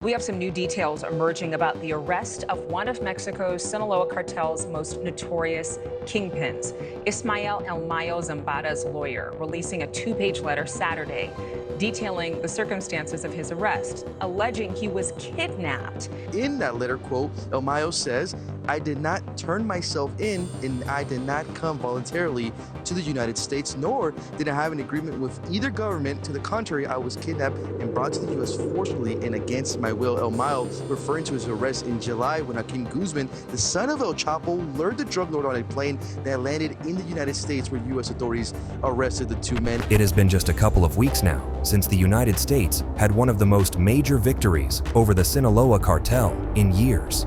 We have some new details emerging about the arrest of one of Mexico's Sinaloa cartel's most notorious kingpins. Ismael El Mayo Zambada's lawyer releasing a two-page letter Saturday detailing the circumstances of his arrest, alleging he was kidnapped. In that letter, quote, El Mayo says, "I did not turn myself in and I did not come voluntarily to the United States, nor did I have an agreement with either government. To the contrary, I was kidnapped and brought to the U.S. forcibly and against my will." El Mayo referring to his arrest in July when Joaquin Guzman, the son of El Chapo, lured the drug lord on a plane that landed in the United States, where U.S. authorities arrested the two men. It has been just a couple of weeks now since the United States had one of the most major victories over the Sinaloa cartel in years.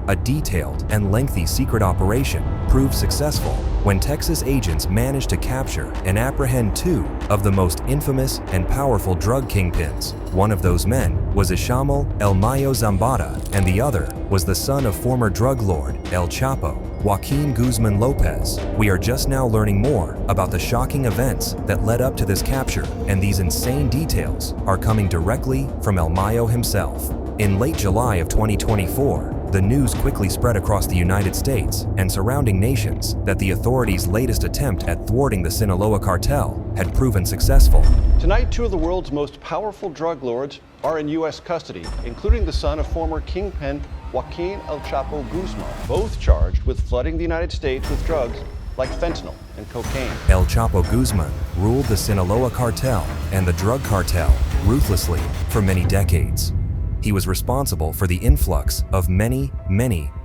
A detailed and lengthy secret operation proved successful when Texas agents managed to capture and apprehend two of the most infamous and powerful drug kingpins. One of those men was Ishamel El Mayo Zambada, and the other was the son of former drug lord El Chapo, Joaquin Guzman Lopez. We are just now learning more about the shocking events that led up to this capture, and these insane details are coming directly from El Mayo himself. In late July of 2024, the news quickly spread across the United States and surrounding nations that the authorities' latest attempt at thwarting the Sinaloa cartel had proven successful. Tonight, two of the world's most powerful drug lords are in U.S. custody, including the son of former kingpin Joaquin El Chapo Guzman, both charged with flooding the United States with drugs like fentanyl and cocaine. El Chapo Guzman ruled the Sinaloa cartel and the drug cartel ruthlessly for many decades. He was responsible for the influx of many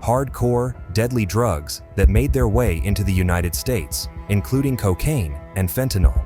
hardcore, deadly drugs that made their way into the United States, including cocaine and fentanyl.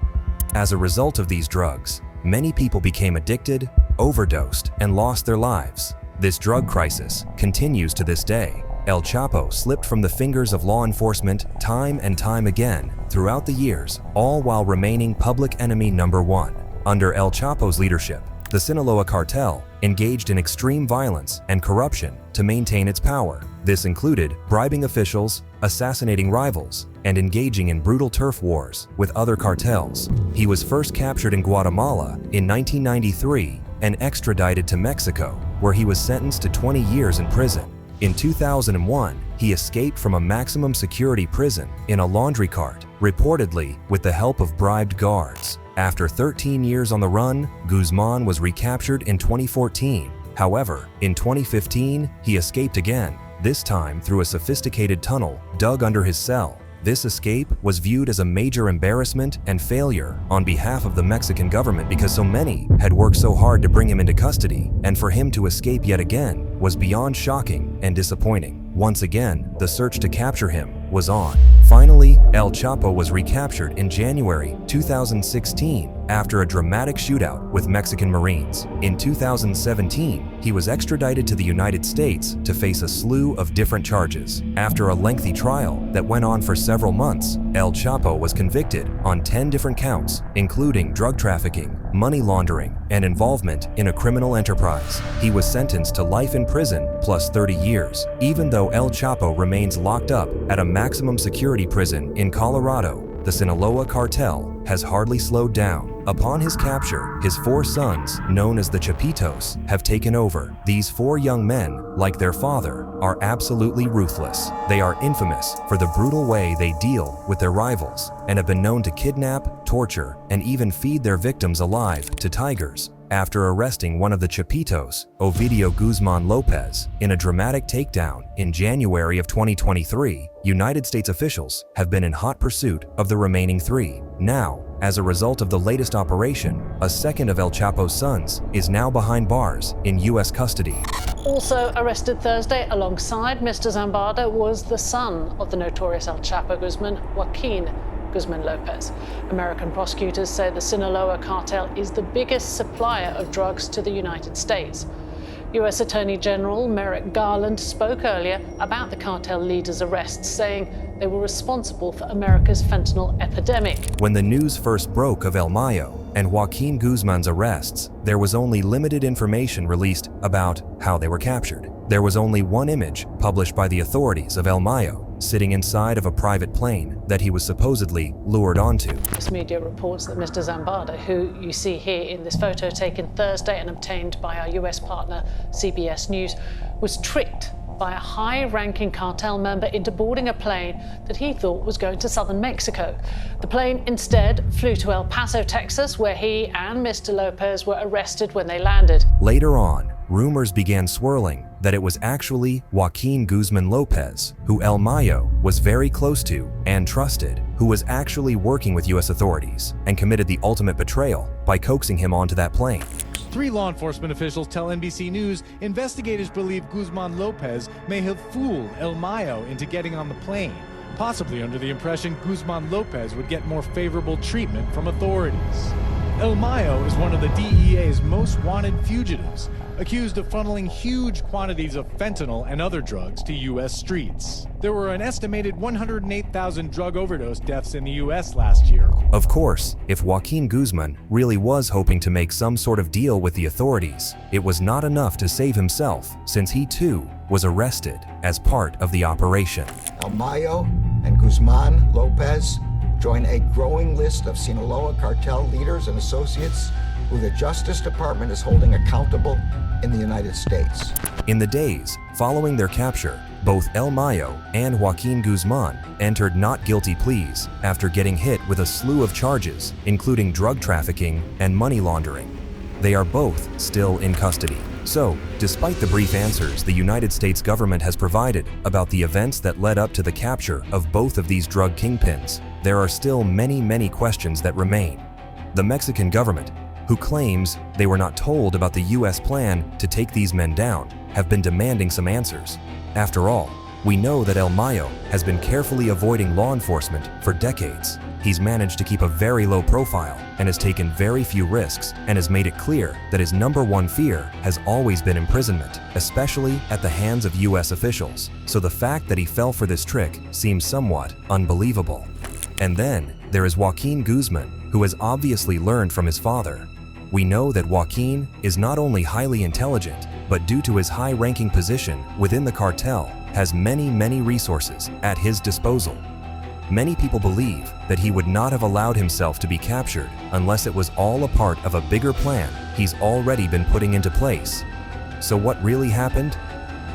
As a result of these drugs, many people became addicted, overdosed, and lost their lives. This drug crisis continues to this day. El Chapo slipped from the fingers of law enforcement time and time again throughout the years, all while remaining public enemy number one. Under El Chapo's leadership, the Sinaloa cartel engaged in extreme violence and corruption to maintain its power. This included bribing officials, assassinating rivals, and engaging in brutal turf wars with other cartels. He was first captured in Guatemala in 1993 and extradited to Mexico, where he was sentenced to 20 years in prison. In 2001, he escaped from a maximum security prison in a laundry cart, reportedly with the help of bribed guards. After 13 years on the run, Guzman was recaptured in 2014. However, in 2015, he escaped again, this time through a sophisticated tunnel dug under his cell. This escape was viewed as a major embarrassment and failure on behalf of the Mexican government because so many had worked so hard to bring him into custody, and for him to escape yet again was beyond shocking and disappointing. Once again, the search to capture him was on. Finally, El Chapo was recaptured in January 2016 after a dramatic shootout with Mexican Marines. In 2017, he was extradited to the United States to face a slew of different charges. After a lengthy trial that went on for several months, El Chapo was convicted on 10 different counts, including drug trafficking, money laundering, and involvement in a criminal enterprise. He was sentenced to life in prison plus 30 years, even though El Chapo remains locked up at a maximum security prison in Colorado. The Sinaloa cartel has hardly slowed down. Upon his capture, his four sons, known as the Chapitos, have taken over. These four young men, like their father, are absolutely ruthless. They are infamous for the brutal way they deal with their rivals and have been known to kidnap, torture, and even feed their victims alive to tigers. After arresting one of the Chapitos, Ovidio Guzman Lopez, in a dramatic takedown in January of 2023, United States officials have been in hot pursuit of the remaining three. Now, as a result of the latest operation, a second of El Chapo's sons is now behind bars in U.S. custody. Also arrested Thursday alongside Mr. Zambada was the son of the notorious El Chapo Guzman, Joaquin Guzman Lopez. American prosecutors say the Sinaloa cartel is the biggest supplier of drugs to the United States. U.S. Attorney General Merrick Garland spoke earlier about the cartel leaders' arrests, saying they were responsible for America's fentanyl epidemic. When the news first broke of El Mayo and Joaquin Guzman's arrests, there was only limited information released about how they were captured. There was only one image published by the authorities of El Mayo sitting inside of a private plane that he was supposedly lured onto. This media reports that Mr. Zambada, who you see here in this photo taken Thursday and obtained by our US partner CBS News, was tricked by a high-ranking cartel member into boarding a plane that he thought was going to southern Mexico. The plane instead flew to El Paso, Texas, where he and Mr. Lopez were arrested when they landed. Later on, rumors began swirling that it was actually Joaquin Guzman Lopez, who El Mayo was very close to and trusted, who was actually working with US authorities and committed the ultimate betrayal by coaxing him onto that plane. 3 law enforcement officials tell NBC News investigators believe Guzman Lopez may have fooled El Mayo into getting on the plane, possibly under the impression Guzman Lopez would get more favorable treatment from authorities. El Mayo is one of the DEA's most wanted fugitives, accused of funneling huge quantities of fentanyl and other drugs to U.S. streets. There were an estimated 108,000 drug overdose deaths in the U.S. last year. Of course, if Joaquin Guzman really was hoping to make some sort of deal with the authorities, it was not enough to save himself, since he too was arrested as part of the operation. El Mayo and Guzman Lopez join a growing list of Sinaloa cartel leaders and associates who the Justice Department is holding accountable in the United States. In the days following their capture, both El Mayo and Joaquin Guzman entered not guilty pleas after getting hit with a slew of charges, including drug trafficking and money laundering. They are both still in custody. So, despite the brief answers the United States government has provided about the events that led up to the capture of both of these drug kingpins, there are still many questions that remain. The Mexican government, who claims they were not told about the US plan to take these men down, have been demanding some answers. After all, we know that El Mayo has been carefully avoiding law enforcement for decades. He's managed to keep a very low profile and has taken very few risks and has made it clear that his #1 fear has always been imprisonment, especially at the hands of US officials. So the fact that he fell for this trick seems somewhat unbelievable. And then there is Joaquin Guzman, who has obviously learned from his father. We know that Joaquin is not only highly intelligent, but due to his high-ranking position within the cartel, has many resources at his disposal. Many people believe that he would not have allowed himself to be captured unless it was all a part of a bigger plan he's already been putting into place. So what really happened?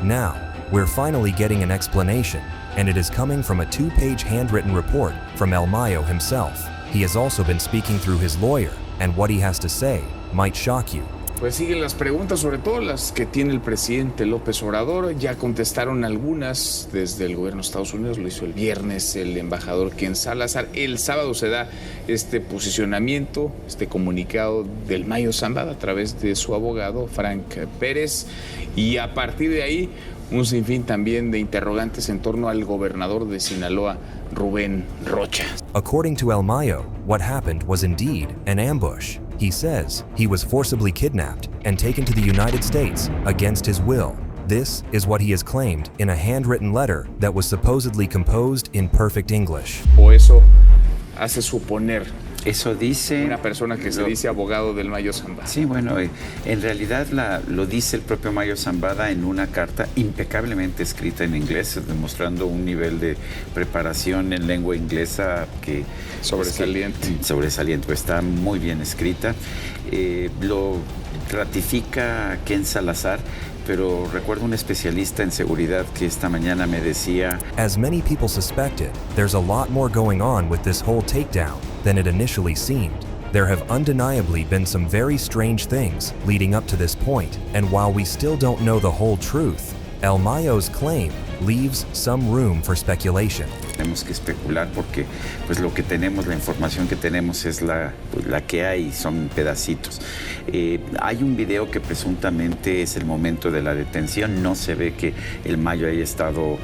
Now, we're finally getting an explanation, and it is coming from a 2-page handwritten report from El Mayo himself. He has also been speaking through his lawyer, and what he has to say might shock you. Pues siguen las preguntas, sobre todo las que tiene el presidente López Obrador. Ya contestaron algunas desde el gobierno de Estados Unidos, lo hizo el viernes el embajador Ken Salazar. El sábado se da este posicionamiento, este comunicado del Mayo Zambada a través de su abogado Frank Pérez, y a partir de ahí un sinfín también de interrogantes en torno al gobernador de Sinaloa, Rubén Rocha. According to El Mayo, what happened was indeed an ambush. He says he was forcibly kidnapped and taken to the United States against his will. This is what he has claimed in a handwritten letter that was supposedly composed in perfect English. O eso hace suponer. Eso dice una persona que se dice abogado del Mayo Zambada. Sí, bueno, en realidad lo dice el propio Mayo Zambada en una carta impecablemente escrita en inglés, demostrando un nivel de preparación en lengua inglesa que sobresaliente. Sobresaliente, está muy bien escrita. Lo ratifica Ken Salazar, pero recuerdo un especialista en seguridad que esta mañana me decía, as many people suspected, there's a lot more going on with this whole takedown than it initially seemed. There have undeniably been some very strange things leading up to this point, and while we still don't know the whole truth, El Mayo's claim leaves some room for speculation. Tenemos que especular porque pues lo que tenemos, la información que tenemos es la que hay, son pedacitos. Hay un video que presuntamente es el momento de la detención, no se ve que el Mayo haya estado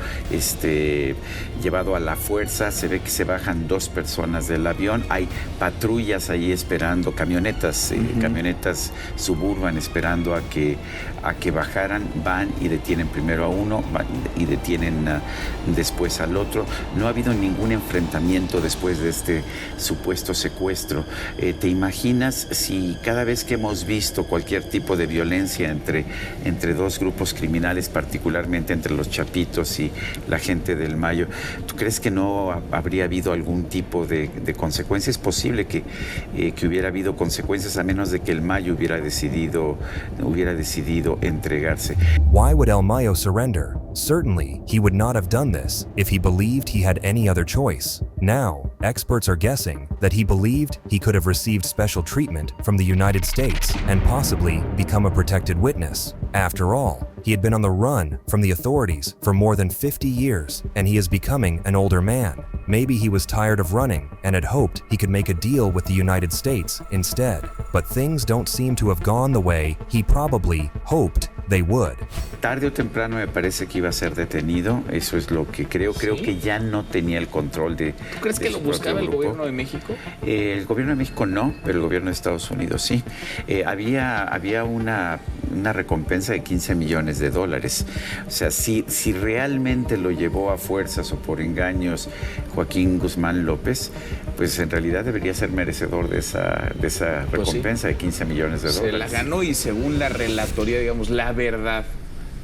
llevado a la fuerza, se ve que se bajan 2 personas del avión, hay patrullas ahí esperando, camionetas suburban esperando a que bajaran, van y detienen primero a uno, van y detienen detienen después al otro. No ha habido ningún enfrentamiento después de este supuesto secuestro. ¿Te imaginas si cada vez que hemos visto cualquier tipo de violencia entre dos grupos criminales, particularmente entre los Chapitos y la gente del Mayo, ¿tú crees que no habría habido algún tipo de consecuencia? Es posible que hubiera habido consecuencias a menos de que el Mayo hubiera decidido entregarse. Why would El Mayo surrender? Certainly, he would not have done this if he believed he had any other choice. Now, experts are guessing that he believed he could have received special treatment from the United States and possibly become a protected witness. After all, he had been on the run from the authorities for more than 50 years, and he is becoming an older man. Maybe he was tired of running and had hoped he could make a deal with the United States instead. But things don't seem to have gone the way he probably hoped they would. Tarde o temprano me parece que iba a ser detenido. Eso es lo que creo. Creo que ya no tenía el control de. ¿Tú crees que lo buscaba el gobierno de México? El gobierno de México no, pero el gobierno de Estados Unidos sí. Había una recompensa de $15 millones. O sea, si realmente lo llevó a fuerzas o por engaños Joaquín Guzmán López, pues en realidad debería ser merecedor de esa recompensa de $15 millones. Se la ganó, y según la relatoría, digamos, la verdad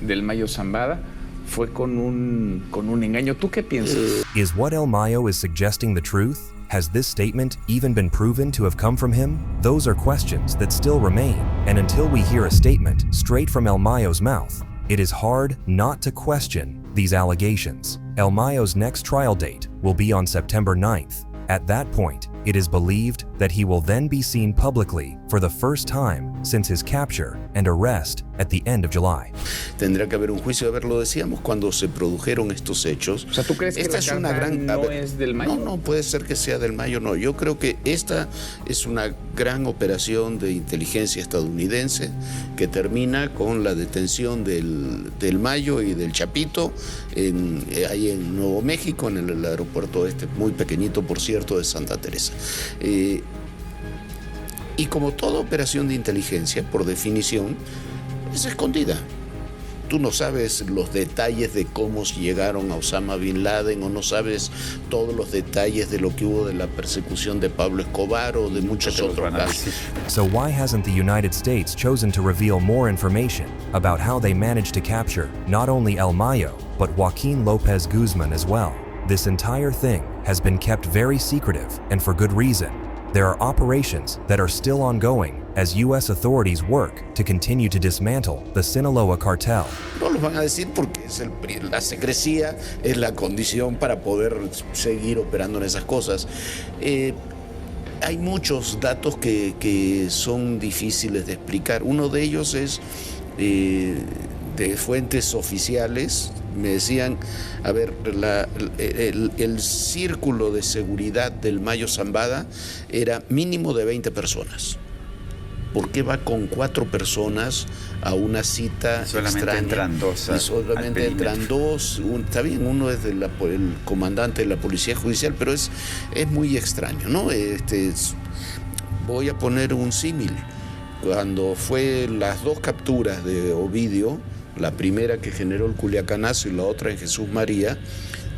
del Mayo Zambada fue con un engaño. ¿Tú qué piensas? Is what El Mayo is suggesting the truth? Has this statement even been proven to have come from him? Those are questions that still remain, and until we hear a statement straight from El Mayo's mouth, it is hard not to question these allegations. El Mayo's next trial date will be on September 9th. At that point, it is believed that he will then be seen publicly for the first time since his capture and arrest at the end of July. Tendrá que haber un juicio, a ver, lo decíamos cuando se produjeron estos hechos. O sea, ¿tú crees que esta es una gran no es del Mayo? No, puede ser que sea del Mayo, no. Yo creo que esta es una gran operación de inteligencia estadounidense que termina con la detención del Mayo y del Chapito ahí en Nuevo México, en el aeropuerto muy pequeñito, por cierto, de Santa Teresa. Y como toda operación de inteligencia, por definición, es escondida. Tú no sabes los detalles de cómo llegaron a Osama Bin Laden, o no sabes todos los detalles de lo que hubo de la persecución de Pablo Escobar o de muchos otros casos. So why hasn't the United States chosen to reveal more information about how they managed to capture not only El Mayo, but Joaquin Lopez Guzman as well? This entire thing has been kept very secretive, and for good reason. There are operations that are still ongoing as U.S. authorities work to continue to dismantle the Sinaloa cartel. No los van a decir porque la secrecía es la condición para poder seguir operando en esas cosas. Hay muchos datos que son difíciles de explicar. Uno de ellos es de fuentes oficiales. Me decían, a ver, el círculo de seguridad del Mayo Zambada era mínimo de 20 personas. ¿Por qué va con 4 personas a una cita solamente extraña? Entran dos. Y solamente entran 2. Está bien, uno es el comandante de la Policía Judicial, pero es muy extraño, ¿no? Voy a poner un símil. Cuando fue las 2 capturas de Ovidio, la primera que generó el Culiacanazo y la otra en Jesús María,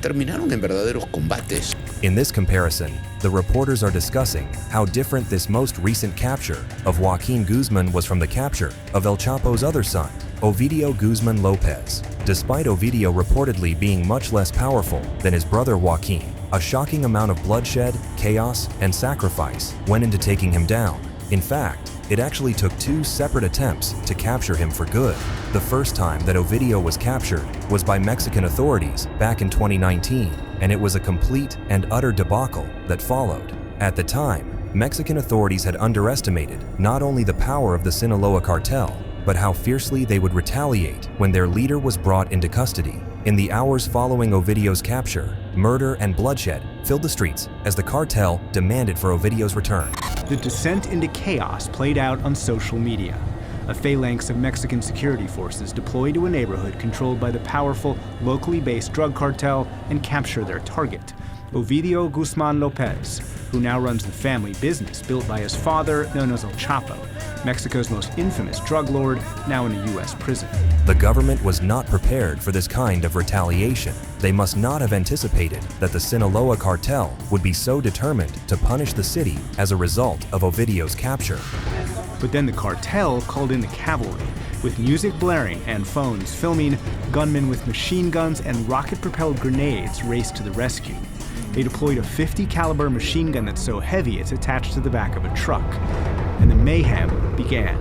terminaron en verdaderos combates. In this comparison, the reporters are discussing how different this most recent capture of Joaquin Guzman was from the capture of El Chapo's other son, Ovidio Guzman Lopez. Despite Ovidio reportedly being much less powerful than his brother Joaquin, a shocking amount of bloodshed, chaos, and sacrifice went into taking him down. In fact, it actually took 2 separate attempts to capture him for good. The first time that Ovidio was captured was by Mexican authorities back in 2019, and it was a complete and utter debacle that followed. At the time, Mexican authorities had underestimated not only the power of the Sinaloa cartel, but how fiercely they would retaliate when their leader was brought into custody. In the hours following Ovidio's capture, murder and bloodshed filled the streets as the cartel demanded for Ovidio's return. The descent into chaos played out on social media. A phalanx of Mexican security forces deployed to a neighborhood controlled by the powerful, locally based drug cartel and capture their target. Ovidio Guzman Lopez, who now runs the family business built by his father, known as El Chapo, Mexico's most infamous drug lord, now in a U.S. prison. The government was not prepared for this kind of retaliation. They must not have anticipated that the Sinaloa cartel would be so determined to punish the city as a result of Ovidio's capture. But then the cartel called in the cavalry. With music blaring and phones filming, gunmen with machine guns and rocket-propelled grenades raced to the rescue. They deployed a .50 caliber machine gun that's so heavy it's attached to the back of a truck. And the mayhem began.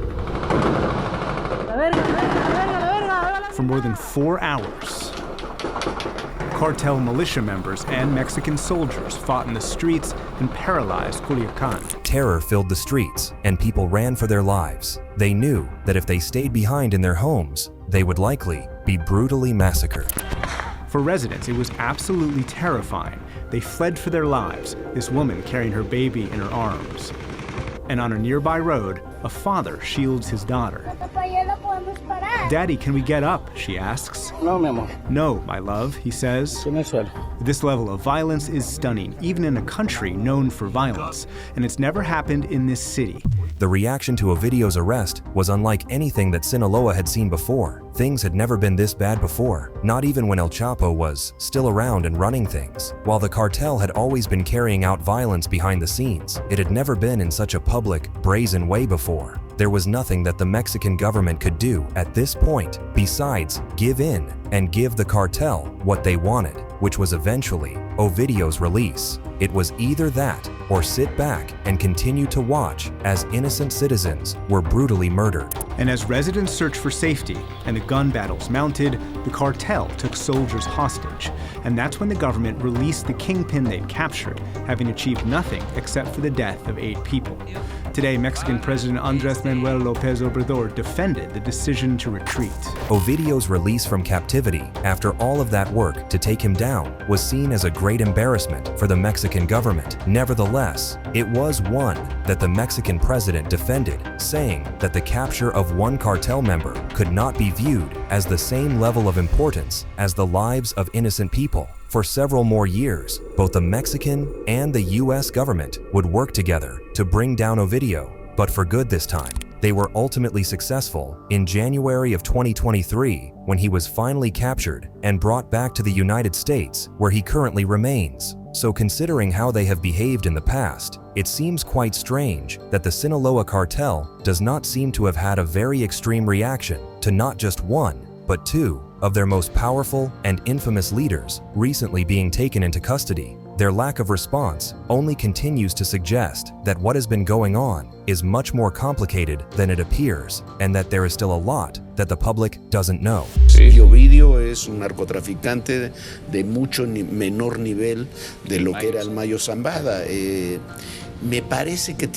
For more than 4 hours, cartel militia members and Mexican soldiers fought in the streets and paralyzed Culiacan. Terror filled the streets, and people ran for their lives. They knew that if they stayed behind in their homes, they would likely be brutally massacred. For residents, it was absolutely terrifying. They fled for their lives, this woman carrying her baby in her arms. And on a nearby road, a father shields his daughter. Daddy, can we get up? She asks. No, mi amor. No, my love, he says. This level of violence is stunning, even in a country known for violence, and it's never happened in this city. The reaction to Ovidio's arrest was unlike anything that Sinaloa had seen before. Things had never been this bad before, not even when El Chapo was still around and running things. While the cartel had always been carrying out violence behind the scenes, it had never been in such a public, brazen way before. There was nothing that the Mexican government could do at this point besides give in and give the cartel what they wanted, which was eventually Ovidio's release. It was either that or sit back and continue to watch as innocent citizens were brutally murdered. And as residents searched for safety and the gun battles mounted, the cartel took soldiers hostage. And that's when the government released the kingpin they'd captured, having achieved nothing except for the death of 8 people. Today, Mexican President Andrés Manuel López Obrador defended the decision to retreat. Ovidio's release from captivity after all of that work to take him down was seen as a great embarrassment for the Mexican government. Nevertheless, it was one that the Mexican president defended, saying that the capture of one cartel member could not be viewed as the same level of importance as the lives of innocent people. For several more years, both the Mexican and the U.S. government would work together to bring down Ovidio, but for good this time. They were ultimately successful in January of 2023 when he was finally captured and brought back to the United States, where he currently remains. So considering how they have behaved in the past, it seems quite strange that the Sinaloa cartel does not seem to have had a very extreme reaction to not just one, but 2 of their most powerful and infamous leaders recently being taken into custody. Their lack of response only continues to suggest that what has been going on is much more complicated than it appears, and that there is still a lot that the public doesn't know. Sí, Ovidio es un narcotraficante de mucho menor nivel de lo que era el Mayo Zambada. Me parece que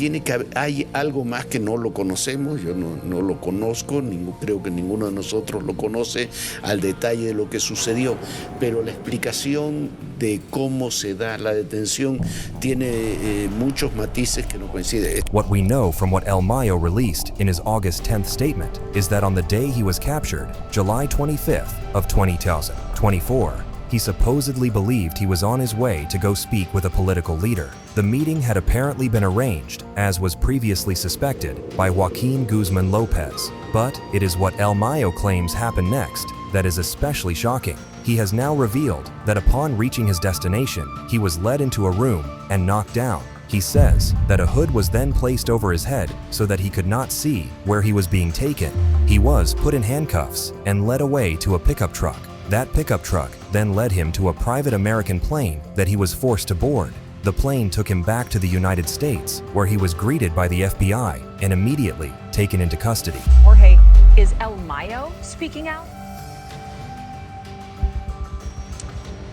hay algo más que no lo conocemos, yo no lo conozco, creo que ninguno de nosotros lo conoce al detalle de lo que sucedió, pero la explicación de cómo se da la detención tiene muchos matices que no coinciden. What we know from what El Mayo released in his August 10th statement is that on the day he was captured, July 25th of 2024, he supposedly believed he was on his way to go speak with a political leader. The meeting had apparently been arranged, as was previously suspected, by Joaquin Guzman Lopez. But it is what El Mayo claims happened next that is especially shocking. He has now revealed that upon reaching his destination, he was led into a room and knocked down. He says that a hood was then placed over his head so that he could not see where he was being taken. He was put in handcuffs and led away to a pickup truck. That pickup truck then led him to a private American plane that he was forced to board. The plane took him back to the United States, where he was greeted by the FBI and immediately taken into custody. Jorge, is El Mayo speaking out?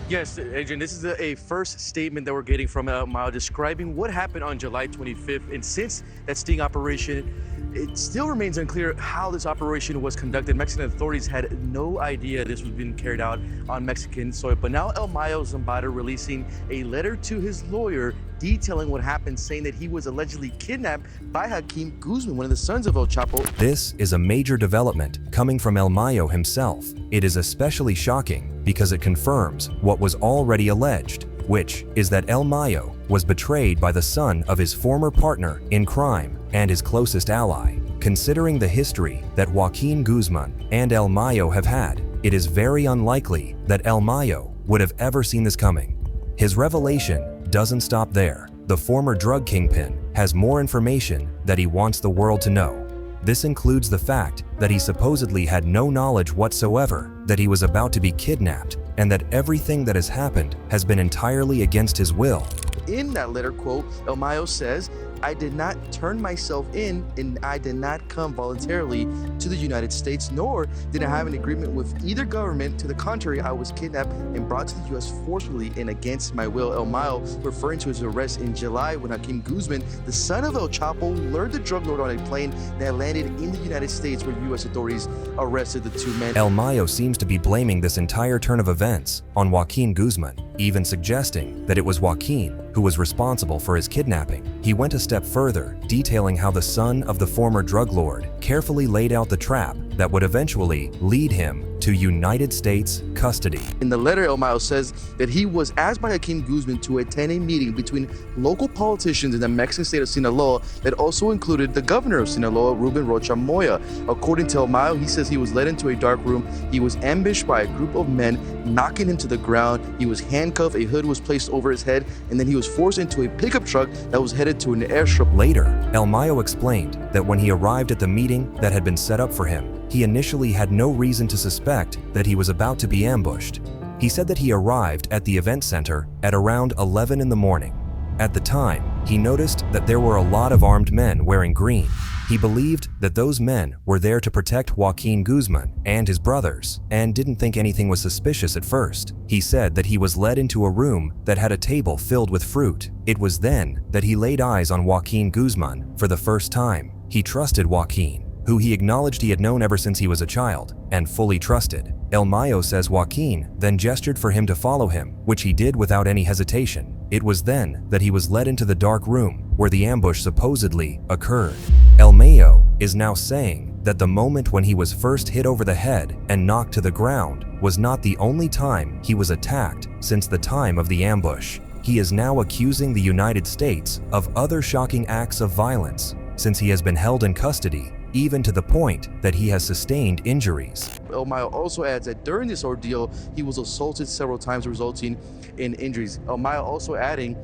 Yes, Adrian, this is a first statement that we're getting from Mayo describing what happened on July 25th. And since that sting operation, it still remains unclear how this operation was conducted. Mexican authorities had no idea this was being carried out on Mexican soil. But now El Mayo Zambada releasing a letter to his lawyer detailing what happened, saying that he was allegedly kidnapped by Joaquin Guzman, one of the sons of El Chapo. This is a major development coming from El Mayo himself. It is especially shocking because it confirms what was already alleged. which is that El Mayo was betrayed by the son of his former partner in crime and his closest ally. Considering the history that Joaquin Guzman and El Mayo have had, it is very unlikely that El Mayo would have ever seen this coming. His revelation doesn't stop there. The former drug kingpin has more information that he wants the world to know. This includes the fact that he supposedly had no knowledge whatsoever that he was about to be kidnapped, and that everything that has happened has been entirely against his will. In that letter, quote, El Mayo says, I did not turn myself in and I did not come voluntarily to the United States, nor did I have an agreement with either government. To the contrary, I was kidnapped and brought to the U.S. forcefully and against my will. El Mayo referring to his arrest in July when Joaquin Guzman, the son of El Chapo, lured the drug lord on a plane that landed in the United States, where U.S. authorities arrested the two men. El Mayo seems to be blaming this entire turn of events on Joaquin Guzman, even suggesting that it was Joaquin who was responsible for his kidnapping. He went a step further, detailing how the son of the former drug lord carefully laid out the trap that would eventually lead him to United States custody. In the letter, El Mayo says that he was asked by Joaquin Guzman to attend a meeting between local politicians in the Mexican state of Sinaloa that also included the governor of Sinaloa, Ruben Rocha Moya. According to El Mayo, he says he was led into a dark room. He was ambushed by a group of men, knocking him to the ground. He was handcuffed, a hood was placed over his head, and then he was forced into a pickup truck that was headed to an airstrip. Later, El Mayo explained that when he arrived at the meeting that had been set up for him, he initially had no reason to suspect that he was about to be ambushed. He said that he arrived at the event center at around 11 in the morning. At the time, he noticed that there were a lot of armed men wearing green. He believed that those men were there to protect Joaquin Guzman and his brothers, and didn't think anything was suspicious at first. He said that he was led into a room that had a table filled with fruit. It was then that he laid eyes on Joaquin Guzman for the first time. He trusted Joaquin, who he acknowledged he had known ever since he was a child, and fully trusted. El Mayo says Joaquin then gestured for him to follow him, which he did without any hesitation. It was then that he was led into the dark room where the ambush supposedly occurred. El Mayo is now saying that the moment when he was first hit over the head and knocked to the ground was not the only time he was attacked since the time of the ambush. He is now accusing the United States of other shocking acts of violence since he has been held in custody, even to the point that he has sustained injuries. El Mayo also adds that during this ordeal, he was assaulted several times, resulting in injuries. El Mayo also adding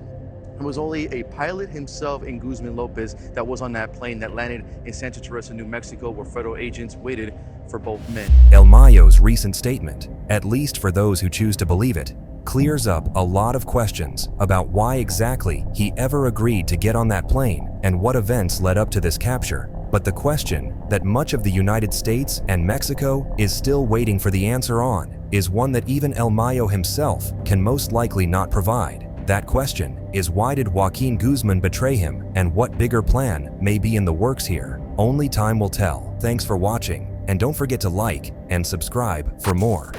it was only a pilot himself and Guzman Lopez that was on that plane that landed in Santa Teresa, New Mexico, where federal agents waited for both men. El Mayo's recent statement, at least for those who choose to believe it, clears up a lot of questions about why exactly he ever agreed to get on that plane and what events led up to this capture. But the question that much of the United States and Mexico is still waiting for the answer on is one that even El Mayo himself can most likely not provide. That question is, why did Joaquin Guzman betray him, and what bigger plan may be in the works here? Only time will tell. Thanks for watching, and don't forget to like and subscribe for more.